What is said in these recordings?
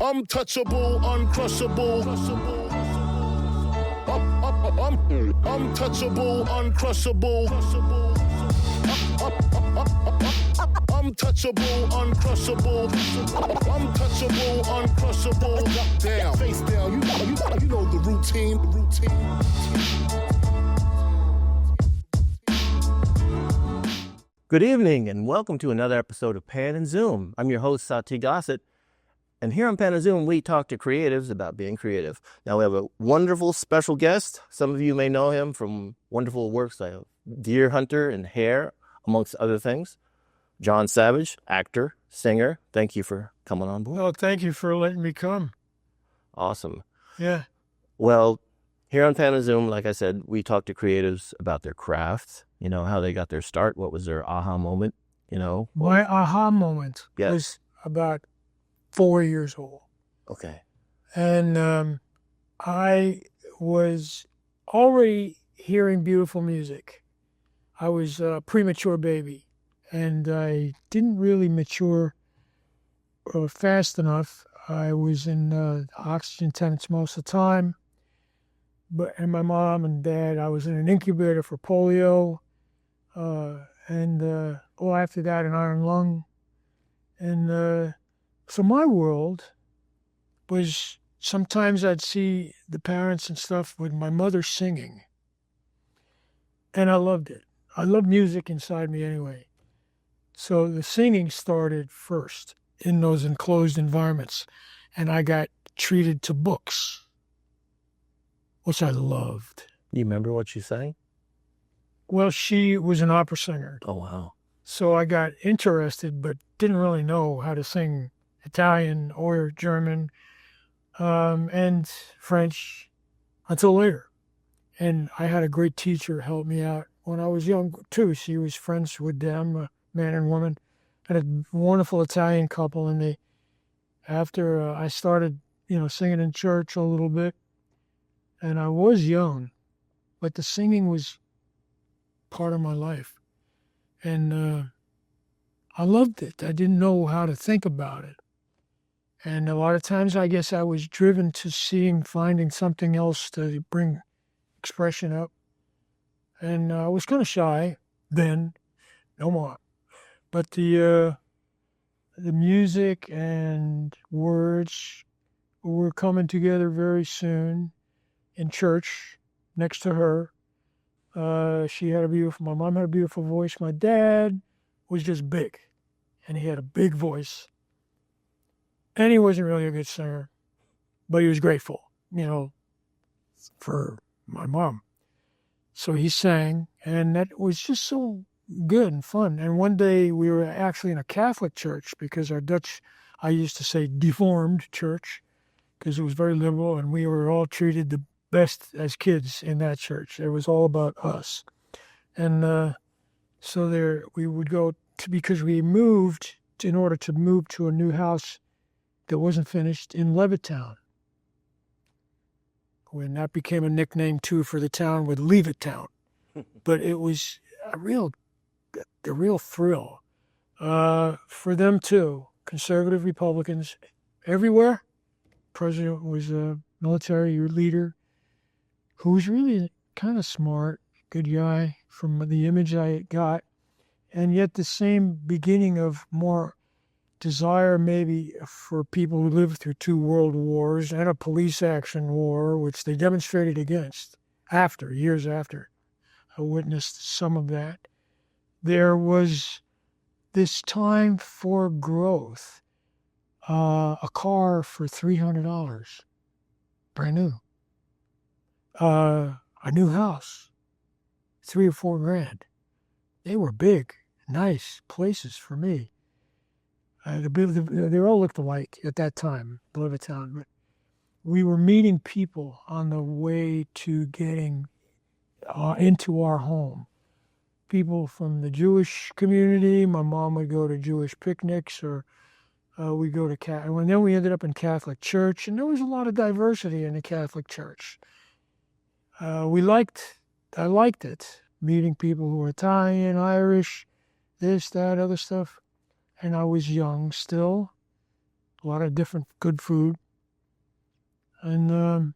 Untouchable, uncrushable. Untouchable, uncrushable. Untouchable, uncrushable. Untouchable, uncrushable. Down, face down. You know the routine. Good evening and welcome to another episode of Pan and Zoom. I'm your host, Satie Gossett. And here on Pan and Zoom, we talk to creatives about being creative. Now we have a wonderful special guest. Some of you may know him from wonderful works like Deer Hunter and Hair, amongst other things. John Savage, actor, singer. Thank you for coming on board. Oh, thank you for letting me come. Awesome. Yeah. Well, here on Pan and Zoom, like I said, we talk to creatives about their craft, you know, how they got their start, what was their aha moment, you know. My aha moment Yes. was about 4 years old. Okay. And I was already hearing beautiful music. I was a premature baby, and I didn't really mature fast enough. I was in oxygen tents most of the time. And my mom and dad, I was in an incubator for polio. After that, an iron lung. And so my world was, sometimes I'd see the parents and stuff with my mother singing. And I loved it. I love music inside me anyway. So the singing started first in those enclosed environments. And I got treated to books, which I loved. You remember what she sang? Well, she was an opera singer. Oh, wow. So I got interested, but didn't really know how to sing Italian or German and French until later. And I had a great teacher help me out when I was young, too. She was friends with them, a man and woman, and a wonderful Italian couple. And after I started, singing in church a little bit, and I was young, but the singing was part of my life. And I loved it. I didn't know how to think about it. And a lot of times, I guess I was driven to finding something else to bring expression up. And I was kind of shy then, no more. But the music and words were coming together very soon in church next to her. My mom had a beautiful voice. My dad was just big, and he had a big voice. And he wasn't really a good singer, but he was grateful, for my mom. So he sang, and that was just so good and fun. And one day we were actually in a Catholic church, because our Dutch, I used to say deformed church, because it was very liberal, and we were all treated the best as kids in that church. It was all about us. And so there we would go to, because we moved in order to move to a new house that wasn't finished in Levittown. When that became a nickname too for the town, with Leave It Town. But it was a real thrill for them too. Conservative Republicans everywhere. President was a military leader who was really kind of smart, good guy from the image I got, and yet the same beginning of more desire maybe for people who lived through 2 world wars and a police action war, which they demonstrated against years after. I witnessed some of that. There was this time for growth. A car for $300, brand new. A new house, $3 or $4 grand. They were big, nice places for me. They all looked alike at that time, Levittown. But we were meeting people on the way to getting into our home. People from the Jewish community. My mom would go to Jewish picnics, or we go to and then we ended up in Catholic church, and there was a lot of diversity in the Catholic church. I liked it, meeting people who were Italian, Irish, this, that, other stuff. And I was young still. a lot of different good food, and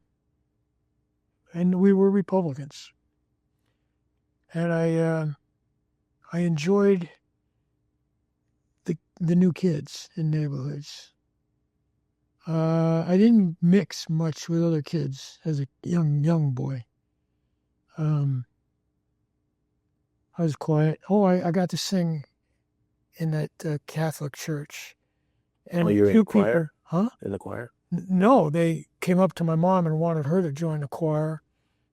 we were Republicans, and I enjoyed the new kids in neighborhoods. I didn't mix much with other kids as a young boy. I was quiet. Oh, I got to sing in that Catholic church. And you were in the choir? People, huh? In the choir? No, they came up to my mom and wanted her to join the choir.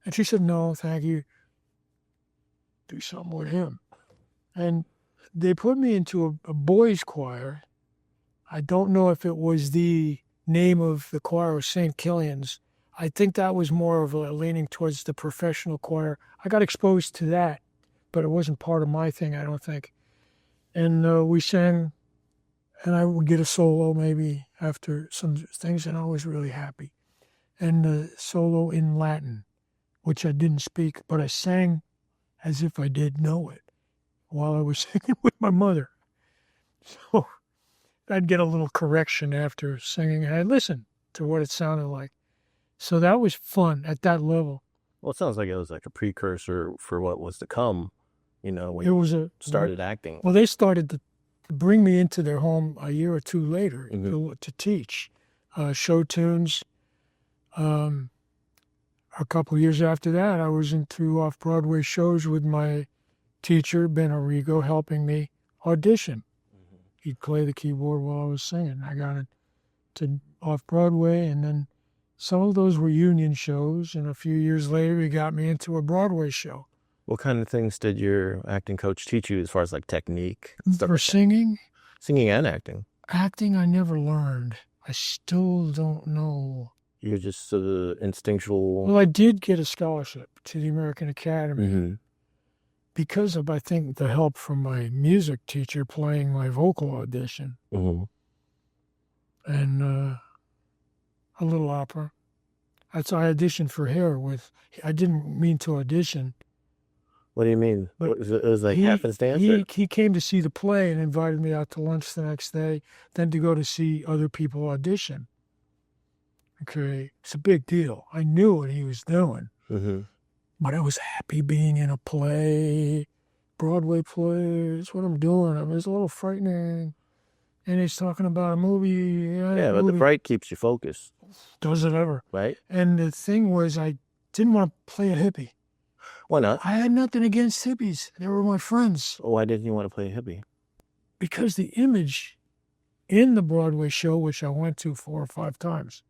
And she said, no, thank you. Do something with him. And they put me into a boys' choir. I don't know if it was the name of the choir was St. Killian's. I think that was more of a leaning towards the professional choir. I got exposed to that, but it wasn't part of my thing, I don't think. And we sang, and I would get a solo maybe after some things, and I was really happy. And the solo in Latin, which I didn't speak, but I sang as if I did know it while I was singing with my mother. So I'd get a little correction after singing, and I'd listen to what it sounded like. So that was fun at that level. Well, it sounds like it was like a precursor for what was to come, when it was started acting. Well, they started to bring me into their home a year or two later to teach show tunes. A couple of years after that, I was into off-Broadway shows with my teacher, Ben Arrigo, helping me audition. He'd play the keyboard while I was singing. I got into off-Broadway, and then some of those were union shows, and a few years later, he got me into a Broadway show. What kind of things did your acting coach teach you as far as like technique? For singing? Singing and acting. Acting I never learned. I still don't know. You're just instinctual. Well, I did get a scholarship to the American Academy because of, I think, the help from my music teacher playing my vocal audition. And a little opera. That's I auditioned for Hair with. I didn't mean to audition. What do you mean? But it was like happenstance? He came to see the play and invited me out to lunch the next day, then to go to see other people audition. Okay, it's a big deal. I knew what he was doing. But I was happy being in a play, Broadway play. That's what I'm doing. I mean, it's a little frightening. And he's talking about a movie. But the fright keeps you focused. Does it ever? Right. And the thing was, I didn't want to play a hippie. Why not? I had nothing against hippies. They were my friends. Why didn't you want to play a hippie? Because the image in the Broadway show, which I went to 4 or 5 times,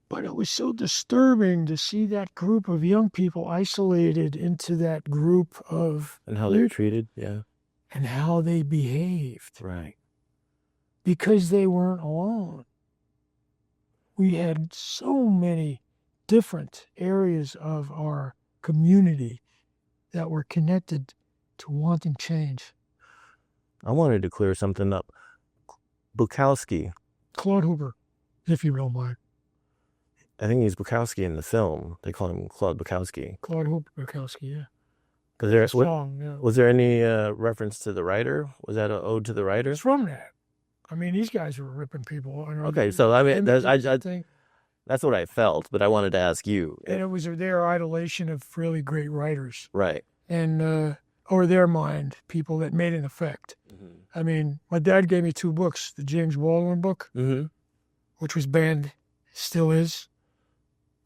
but it was so disturbing to see that group of young people isolated into that group of... And how they were treated, yeah. And how they behaved. Right. Because they weren't alone. We had so many different areas of our community that were connected to wanting change. I wanted to clear something up. Bukowski. Claude Hooper, if you don't mind. I think he's Bukowski in the film. They call him Claude Bukowski. Claude Hooper Bukowski, yeah. Was there any reference to the writer? Was that an ode to the writer? It's from that. I mean, these guys were ripping people. Okay, so I mean, that's what I felt, but I wanted to ask you. And it was their idolation of really great writers. Right. And, or their mind, people that made an effect. I mean, my dad gave me 2 books, the James Baldwin book, which was banned, still is.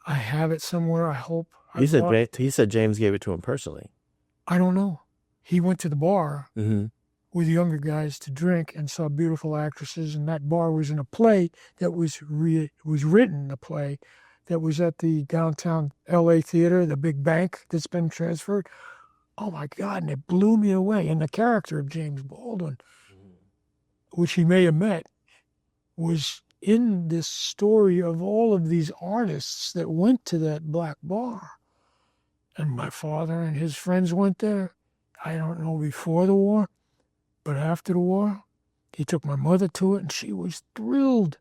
I have it somewhere, I hope. He said James gave it to him personally. I don't know. He went to the bar with younger guys to drink and saw beautiful actresses, and that bar was in a play that was written, a play that was at the downtown L.A. theater, the big bank that's been transferred. Oh, my God, and it blew me away. And the character of James Baldwin, which he may have met, was in this story of all of these artists that went to that black bar. And my father and his friends went there. I don't know before the war, but after the war, he took my mother to it, and she was thrilled.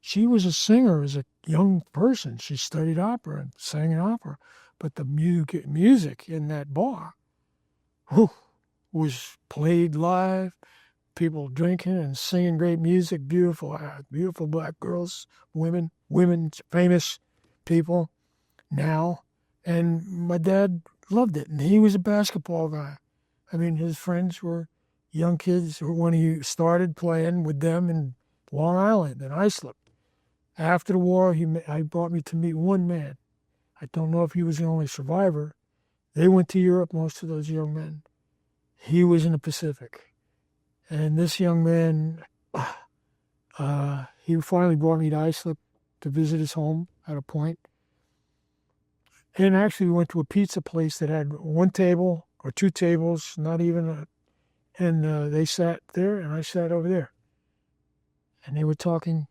She was a singer as a young person. She studied opera and sang in opera. But the music in that bar was played live, people drinking and singing great music, beautiful black girls, women, famous people now. And my dad loved it, and he was a basketball guy. I mean, his friends were young kids when he started playing with them in Long Island and Islip. After the war, he brought me to meet one man. I don't know if he was the only survivor. They went to Europe, most of those young men. He was in the Pacific. And this young man, he finally brought me to Islip to visit his home at a point. And actually, we went to a pizza place that had one table or two tables, not even and they sat there, and I sat over there. And they were talking.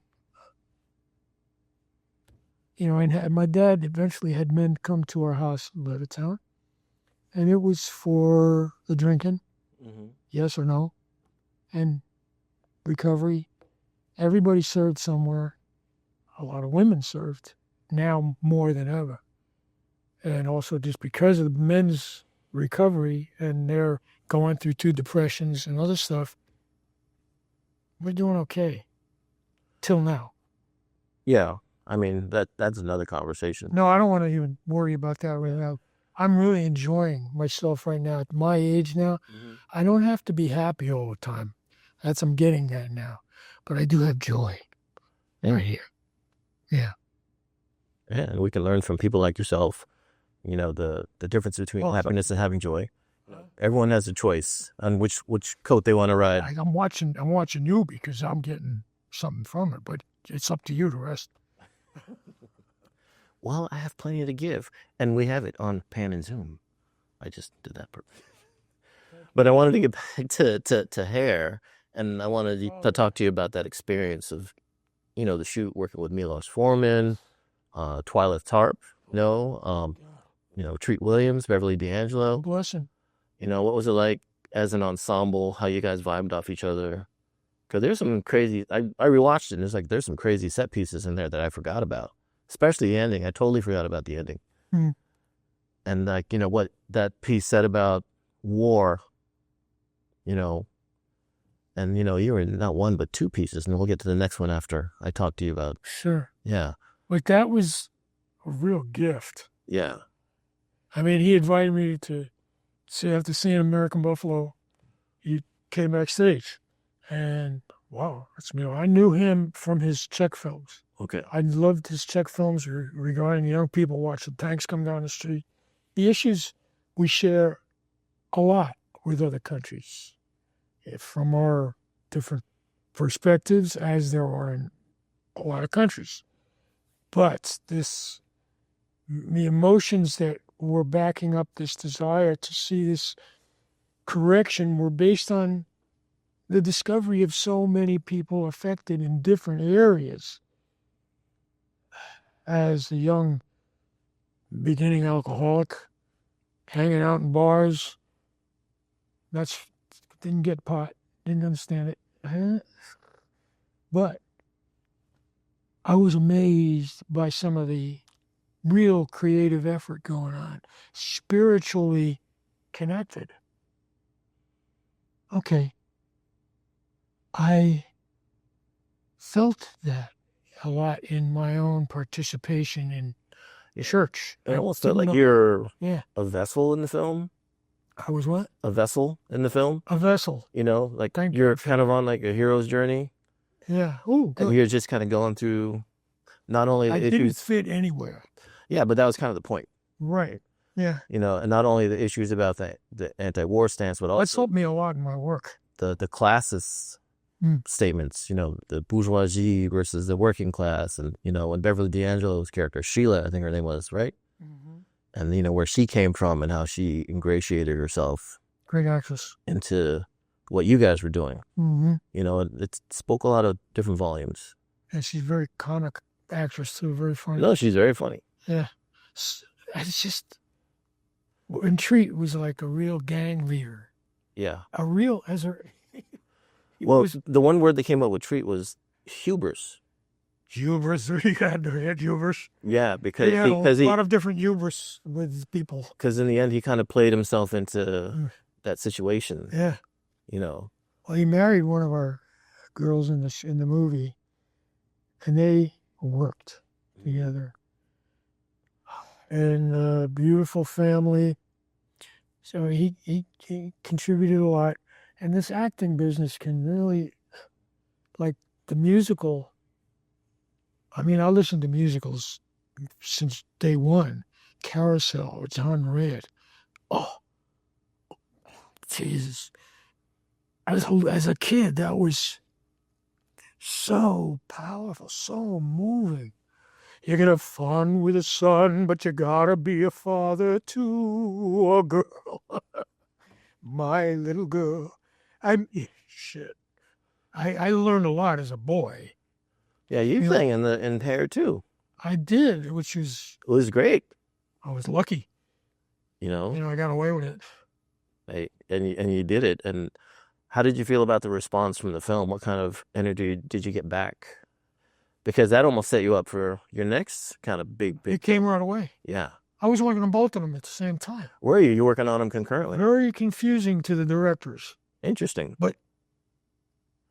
You know, and my dad eventually had men come to our house in Levittown. And it was for the drinking, yes or no, and recovery. Everybody served somewhere. A lot of women served, now more than ever. And also just because of the men's recovery and they're going through 2 depressions and other stuff, we're doing okay. Till now. Yeah. I mean, that's another conversation. No, I don't want to even worry about that right now. I'm really enjoying myself right now. At my age now, I don't have to be happy all the time. I'm getting that now. But I do have joy right here. Yeah. Yeah, and we can learn from people like yourself, you know, the difference between happiness and having joy. Everyone has a choice on which coat they want to ride. I'm watching you because I'm getting something from it, but it's up to you to rest. Well, I have plenty to give, and we have it on Pan and Zoom. I just did that. But I wanted to get back to hair, and I wanted to talk to you about that experience of, you know, the shoot working with Milos Forman, Twyla Tarp, you know, Treat Williams, Beverly D'Angelo. Bless him. You know, what was it like as an ensemble? How you guys vibed off each other? Because there's some crazy. I rewatched it, and there's some crazy set pieces in there that I forgot about. Especially the ending. I totally forgot about the ending. And like, you know, what that piece said about war, you know, and, you know, you were in not one, but 2 pieces. And we'll get to the next one after I talk to you about. Sure. Yeah. But that was a real gift. Yeah. I mean, he invited me to see, after seeing American Buffalo, he came backstage. And wow, that's me. I knew him from his Czech films. Okay. I loved his Czech films regarding young people watching tanks come down the street. The issues we share a lot with other countries from our different perspectives, as there are in a lot of countries. But the emotions that were backing up this desire to see this correction were based on the discovery of so many people affected in different areas. As a young beginning alcoholic, hanging out in bars, didn't get pot, didn't understand it. But I was amazed by some of the real creative effort going on, spiritually connected. Okay. I felt that a lot in my own participation in church. I almost felt like you're a vessel in the film. I was what? A vessel in the film. A vessel. You know, like you're kind of on like a hero's journey. Yeah. Oh, good. And you're just kind of going through not only the issues. I didn't fit anywhere. Yeah, but that was kind of the point. Right. Yeah. You know, and not only the issues about the anti-war stance, but also that's helped me a lot in my work. The classist statements, you know, the bourgeoisie versus the working class, and, you know, when Beverly D'Angelo's character, Sheila, I think her name was, right? And, you know, where she came from and how she ingratiated herself. Great actress. Into what you guys were doing. You know, it spoke a lot of different volumes. And she's a very comic actress, too, very funny. No, she's very funny. Yeah. It's just, and Treat was like a real gang leader. Yeah. Well, the one word that came up with Treat was hubris. Hubris, he had hubris. Yeah, because he had a lot of different hubris with people. Because in the end, he kind of played himself into that situation. Yeah. You know, Well, he married one of our girls in the movie, and they worked together. And a beautiful family. So he contributed a lot. And this acting business can really, like the musical. I mean, I listened to musicals since day one. Carousel with John Red. Oh, Jesus. As a kid, that was so powerful, so moving. You can have fun with a son, but you gotta be a father to a girl. My little girl. Shit. I learned a lot as a boy. Yeah, you sang in Hair too. I did, which was... It was great. I was lucky. You know? I got away with it. And you did it. And how did you feel about the response from the film? What kind of energy did you get back? Because that almost set you up for your next kind of big... It came right away. Yeah. I was working on both of them at the same time. Were you? You working on them concurrently? Very confusing to the directors. Interesting. But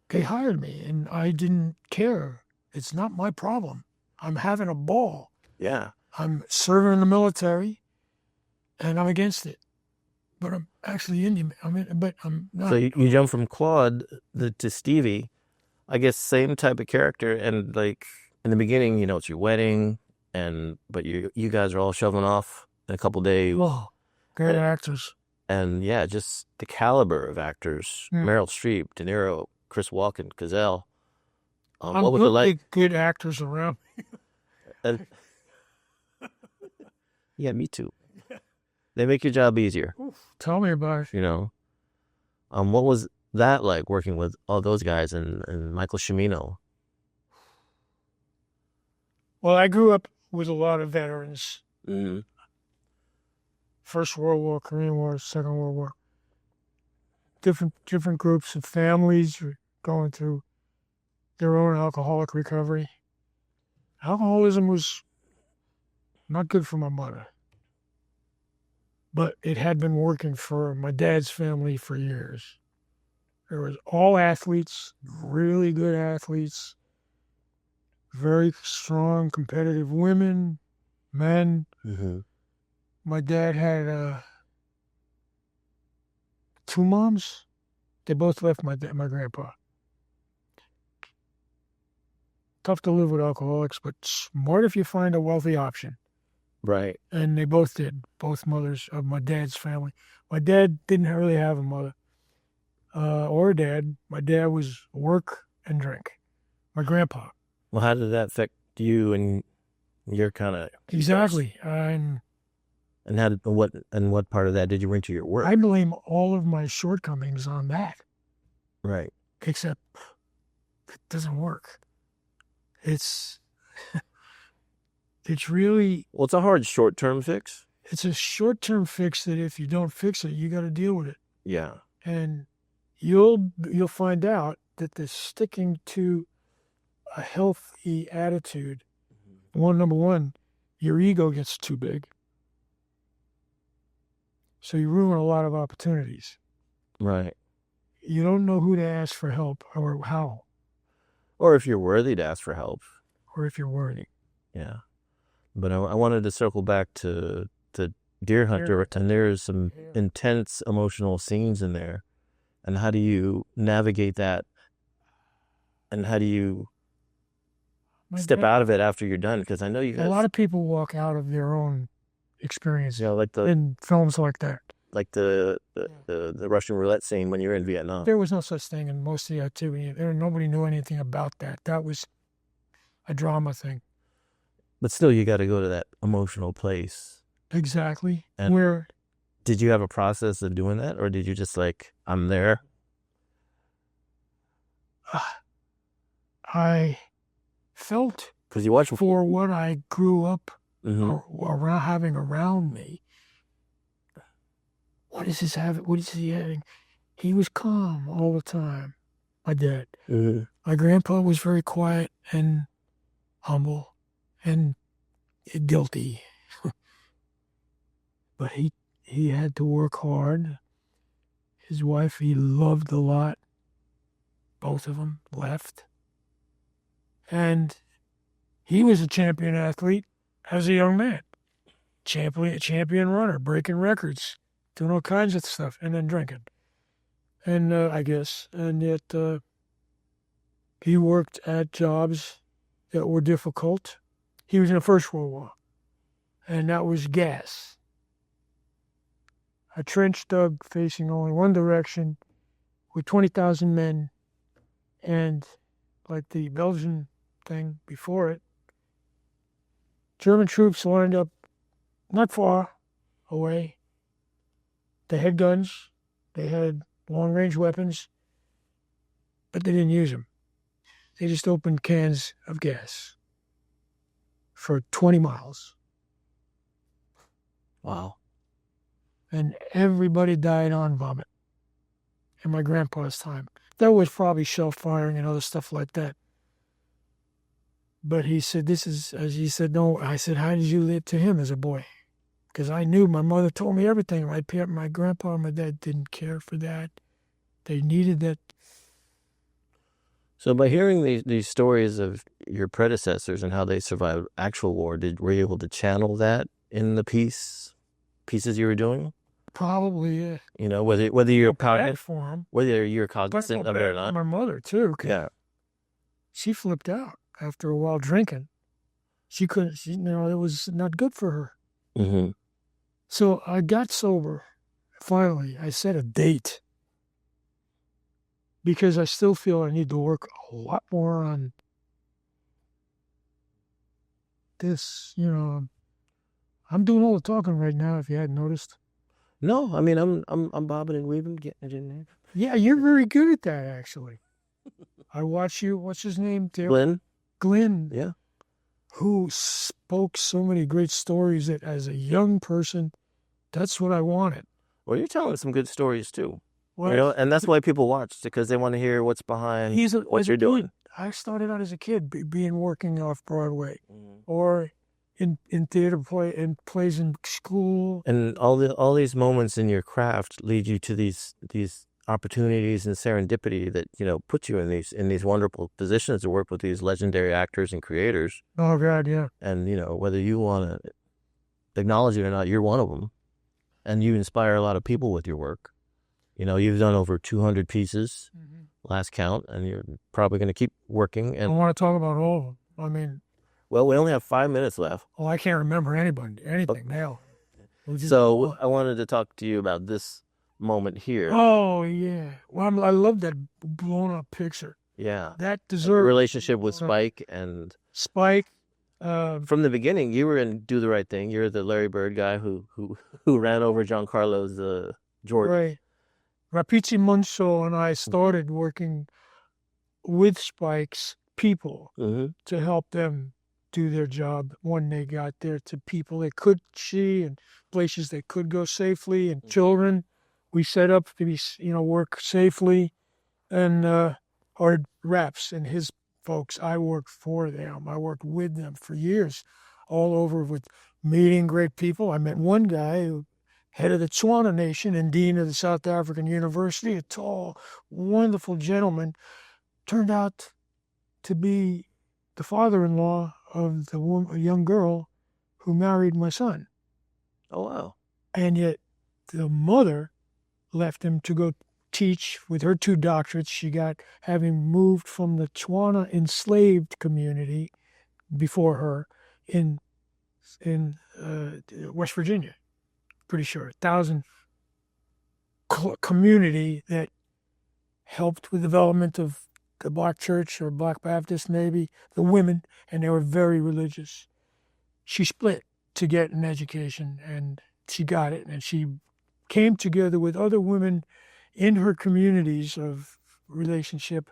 they hired me, and I didn't care. It's not my problem. I'm having a ball. Yeah. I'm serving in the military, and I'm against it. But I'm actually Indian. But I'm not. So you jump from Claude to Stevie. I guess same type of character, and like in the beginning, it's your wedding, but you guys are all shoving off in a couple days. Oh, great actors. And yeah, just the caliber of actors: Meryl Streep, De Niro, Chris Walken, Cazale. What was it like? Good actors around me. Yeah, me too. They make your job easier. Tell me about it. What was that like working with all those guys and Michael Cimino? Well, I grew up with a lot of veterans. Mm-hmm. First World War, Korean War, Second World War. Different groups of families were going through their own alcoholic recovery. Alcoholism was not good for my mother. But it had been working for my dad's family for years. There was all athletes, really good athletes, very strong, competitive women, men. Mm-hmm. My dad had 2 moms. They both left my grandpa. Tough to live with alcoholics, but smart if you find a wealthy option. Right. And they both did, both mothers of my dad's family. My dad didn't really have a mother or a dad. My dad was work and drink. My grandpa. Well, how did that affect you and your kind of... Exactly. And what part of that did you bring to your work? I blame all of my shortcomings on that. Right. Except it doesn't work. It's really... Well, it's a hard short-term fix. It's a short-term fix that if you don't fix it, you got to deal with it. Yeah. And you'll find out that the sticking to a healthy attitude, number one, your ego gets too big. So you ruin a lot of opportunities. Right. You don't know who to ask for help or how. Or if you're worthy to ask for help. Or if you're worthy. Yeah. But I wanted to circle back to Deer Hunter, and there's some intense emotional scenes in there. And how do you navigate that? And how do you step out of it after you're done? Because I know you guys... A lot of people walk out of their own experience like in films like that. Like the Russian roulette scene when you're in Vietnam. There was no such thing in most of the activity. Nobody knew anything about that. That was a drama thing. But still, you got to go to that emotional place. Exactly. And did you have a process of doing that, or did you just I'm there? I felt because you watch for what I grew up having around me. What is he having? He was calm all the time. My dad. Mm-hmm. My grandpa was very quiet and humble and guilty. But he had to work hard. His wife he loved a lot. both of them left. And he was a champion athlete as a young man. Champion runner, breaking records, doing all kinds of stuff, and then drinking. And I guess, and yet he worked at jobs that were difficult. He was in the First World War, and that was gas. A trench dug facing only one direction with 20,000 men, and like the Belgian thing before it, German troops lined up not far away. They had guns, they had long-range weapons, but they didn't use them. They just opened cans of gas for 20 miles. Wow. And everybody died on vomit in my grandpa's time. There was probably shell firing and other stuff like that. But he said, no. I said, how did you live to him as a boy? Because I knew my mother told me everything. My grandpa and my dad didn't care for that. They needed that. So by hearing these stories of your predecessors and how they survived actual war, were you able to channel that in the pieces you were doing? Probably, yeah. You know, whether you're cognizant of it or not. My mother too. Yeah. She flipped out after a while drinking. She couldn't. It was not good for her. Mm-hmm. So I got sober. Finally, I set a date because I still feel I need to work a lot more on this. I'm doing all the talking right now. If you hadn't noticed. No, I mean I'm bobbing and weaving, getting it in there. Yeah, you're very good at that, actually. I watch you. What's his name? Glenn. Yeah. Who spoke so many great stories that as a young person, that's what I wanted. Well, you're telling some good stories too. Well, and that's why people watch, because they want to hear what's behind what you're doing. I started out as a kid working off Broadway, or in theater plays in school. And all these moments in your craft lead you to these opportunities and serendipity that put you in these wonderful positions to work with these legendary actors and creators. Oh God, yeah. And whether you want to acknowledge it or not, you're one of them, and you inspire a lot of people with your work. You've done over 200 pieces, last count, and you're probably going to keep working. And I want to talk about all of them. I mean, well, we only have 5 minutes left. Oh, I can't remember anything now. So I wanted to talk to you about this moment here. Oh yeah, well, I love that blown up picture. Yeah, that deserves relationship with Spike and Spike. From the beginning, you were in Do the Right Thing. You're the Larry Bird guy who ran over Giancarlo's Jordan. Right. Rapizi Munso and I started working with Spike's people to help them do their job when they got there, to people they could see and places they could go safely, and children we set up to be, work safely. And our reps and his folks, I worked for them. I worked with them for years, all over with meeting great people. I met one guy who head of the Tswana Nation and dean of the South African University, a tall, wonderful gentleman, turned out to be the father-in-law of a young girl who married my son. Oh, wow. And yet the mother left him to go teach with her 2 doctorates she got, having moved from the Tswana enslaved community before her in West Virginia. Pretty sure 1,000 community that helped with development of the Black Church or Black Baptist, maybe the women, and they were very religious. She split to get an education, and she got it, and she came together with other women in her communities of relationship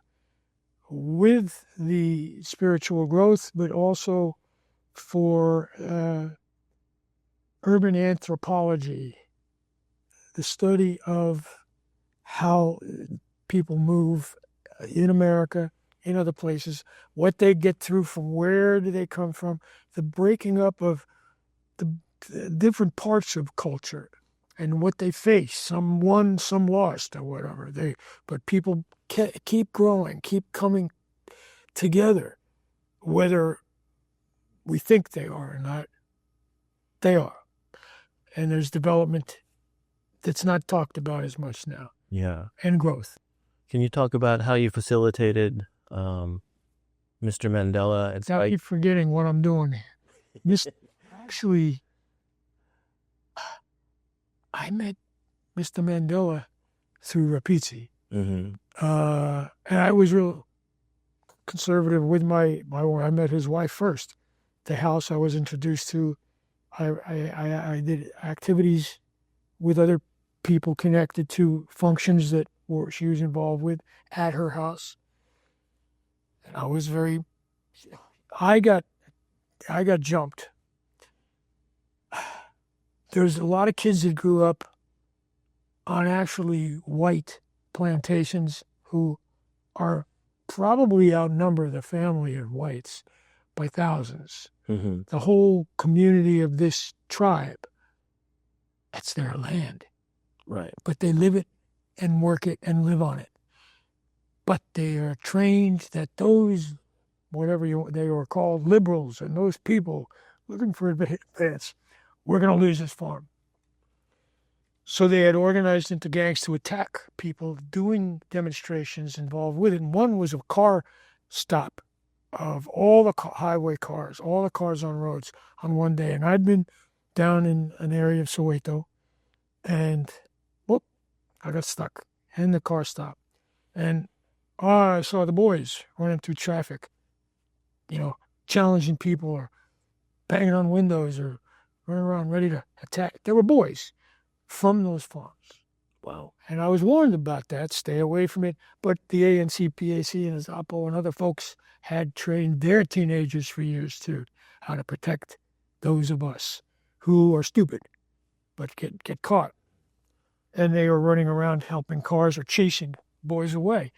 with the spiritual growth, but also for urban anthropology, the study of how people move in America, in other places, what they get through, from where do they come from, the breaking up of the different parts of culture, and what they face. Some won, some lost, or whatever. But people keep growing, keep coming together, whether we think they are or not. They are, and there's development that's not talked about as much now. Yeah, and growth. Can you talk about how you facilitated Mr. Mandela and Now keep forgetting what I'm doing. Actually, I met Mr. Mandela through Rapizzi. Mm-hmm. And I was real conservative with my wife. I met his wife first. The house I was introduced to, I did activities with other people connected to functions that she was involved with at her house. And I got jumped. There's a lot of kids that grew up on actually white plantations who are probably outnumber the family of whites by thousands. Mm-hmm. The whole community of this tribe, that's their land. Right. But they live it and work it and live on it. But they are trained that those, they were called liberals, and those people looking for advance, we're going to lose this farm. So they had organized into gangs to attack people doing demonstrations involved with it. And one was a car stop of all the highway cars, all the cars on roads on one day. And I'd been down in an area of Soweto, and whoop, I got stuck, and the car stopped. And I saw the boys running through traffic, challenging people or banging on windows or running around ready to attack. There were boys from those farms. Wow. And I was warned about that, stay away from it. But the ANC, PAC, and Zapo and other folks had trained their teenagers for years, too, how to protect those of us who are stupid but get caught. And they were running around helping cars or chasing boys away.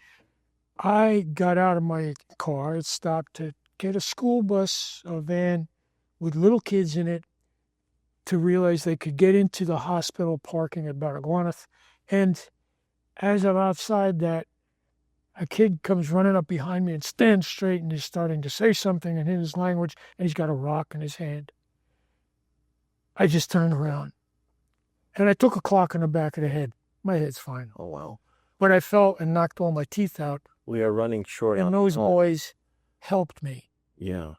I got out of my car and stopped to get a school bus, a van with little kids in it, to realize they could get into the hospital parking at Baragwanath. And as I'm outside that, a kid comes running up behind me and stands straight and is starting to say something in his language, and he's got a rock in his hand. I just turned around, and I took a clock in the back of the head. My head's fine. Oh, wow. But I fell and knocked all my teeth out. We are running short. And those boys helped me. Yeah.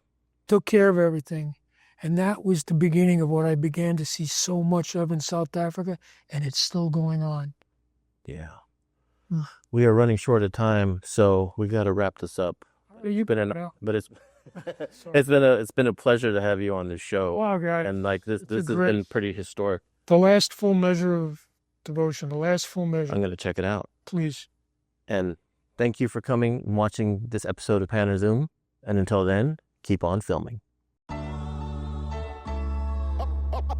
Took care of everything. And that was the beginning of what I began to see so much of in South Africa, and it's still going on. Yeah. We are running short of time, so we got to wrap this up. But it's it's been a pleasure to have you on this show. Wow, God. And this has been pretty historic. The last full measure of devotion, the last full measure. I'm going to check it out. Please. And thank you for coming and watching this episode of Pan and Zoom. And until then, keep on filming.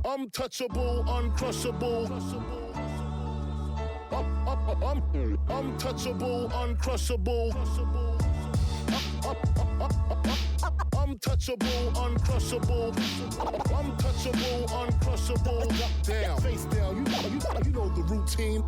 Untouchable, uncrushable. Untouchable, uncrushable. Untouchable, uncrushable. Untouchable, uncrushable. Down, face down. You know the routine.